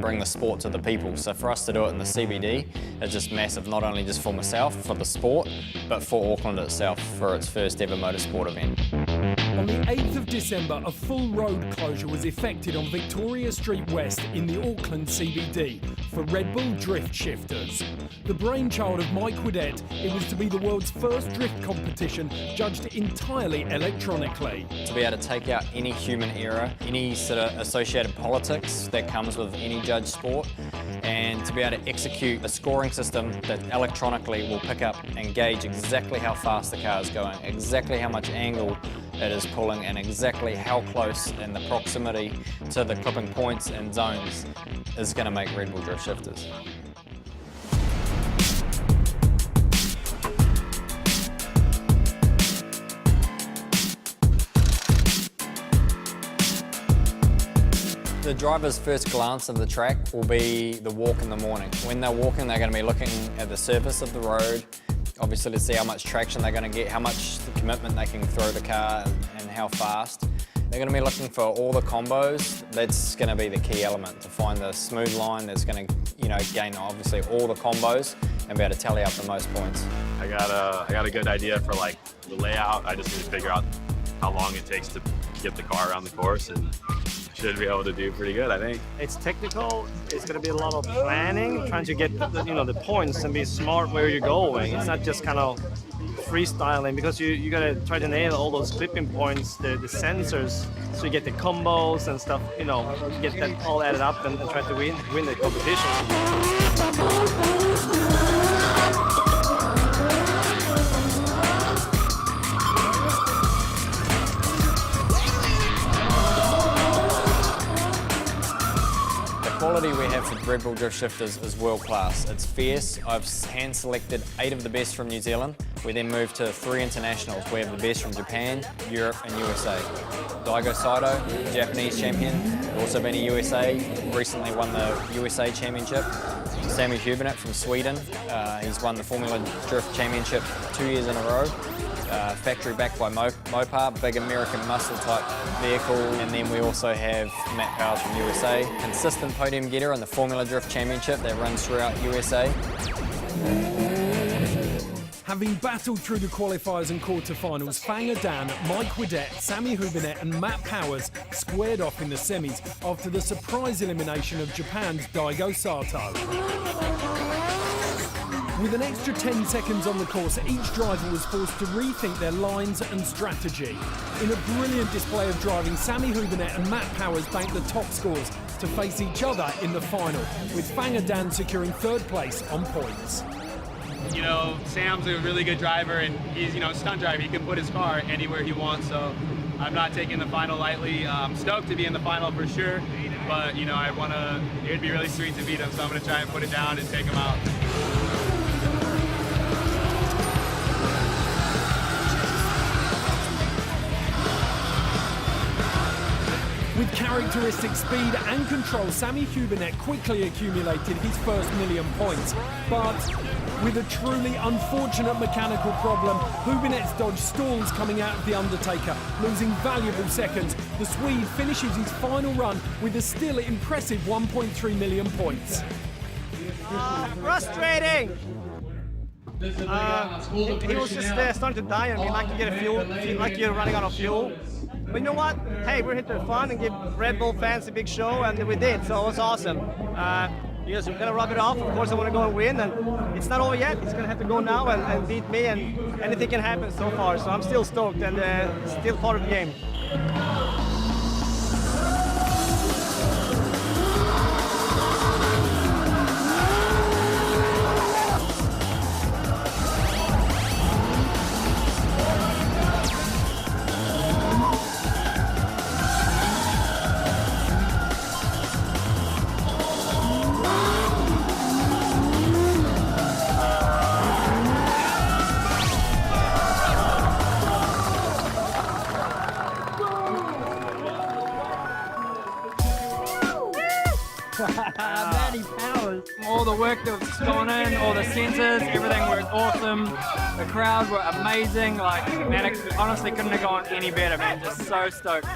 bring the sport to the people. So for us to do it in the CBD is just massive, not only just for myself, for the sport, but for Auckland itself, for its first ever motorsport event. On the 8th of December, a full road closure was effected on Victoria Street West in the Auckland CBD for Red Bull drift shifters. The brainchild of Mike Whiddett, it was to be the world's first drift competition judged entirely electronically. To be able to take out any human error, any sort of associated politics that comes with any judge sport, and to be able to execute a scoring system that electronically will pick up and gauge exactly how fast the car is going, exactly how much angle it is pulling, and exactly how close and the proximity to the clipping points and zones is going to make Red Bull drift shifters. The driver's first glance of the track will be the walk in the morning. When they're walking, they're going to be looking at the surface of the road, obviously to see how much traction they're going to get, how much commitment they can throw the car, and how fast. They're going to be looking for all the combos. That's going to be the key element, to find the smooth line that's going to, gain obviously all the combos and be able to tally up the most points. I got a good idea for like the layout. I just need to figure out how long it takes to get the car around the course, and should be able to do pretty good, I think. It's technical. It's going to be a lot of planning, trying to get the points and be smart where you're going. It's not just kind of freestyling, because you got to try to nail all those clipping points, the sensors, so you get the combos and stuff. Get that all added up and try to win the competition. The quality we have for Red Bull drift shifters is world class. It's fierce. I've hand selected 8 of the best from New Zealand. We then moved to 3 internationals. We have the best from Japan, Europe and USA. Daigo Saito, Japanese champion, also been a USA, recently won the USA Championship. Sammy Hubernett from Sweden, he's won the Formula Drift Championship 2 years in a row. Factory backed by Mopar, big American muscle type vehicle. And then we also have Matt Powers from USA, consistent podium getter on the Formula Drift Championship that runs throughout USA. Having battled through the qualifiers and quarterfinals, Fang Adan, Mike Whiddett, Sammy Hubernett and Matt Powers squared off in the semis after the surprise elimination of Japan's Daigo Sato. With an extra 10 seconds on the course, each driver was forced to rethink their lines and strategy. In a brilliant display of driving, Sammy Hubernett and Matt Powers banked the top scores to face each other in the final, with Fang Adan securing 3rd place on points. Sam's a really good driver, and he's, stunt driver. He can put his car anywhere he wants, so I'm not taking the final lightly. I'm stoked to be in the final for sure, but, it'd be really sweet to beat him, so I'm going to try and put it down and take him out. With characteristic speed and control, Sammy Hubernett quickly accumulated his first 1,000,000 points. But with a truly unfortunate mechanical problem, Hubernett's Dodge stalls coming out of the Undertaker, losing valuable seconds. The Swede finishes his final run with a still impressive 1.3 million points. Frustrating! He was just starting to die on me, like you're running out of fuel. But you know what? Hey, we're here to have fun and give Red Bull fans a big show, and we did, so it was awesome. Yes, we're gonna rub it off. Of course, I want to go and win, and it's not over yet. He's gonna have to go now and beat me, and anything can happen so far. So I'm still stoked and still part of the game. Matty Powers. All the work that was gone in, all the sensors, everything worked awesome. The crowd were amazing. Like, man, it honestly couldn't have gone any better, man. Just so stoked.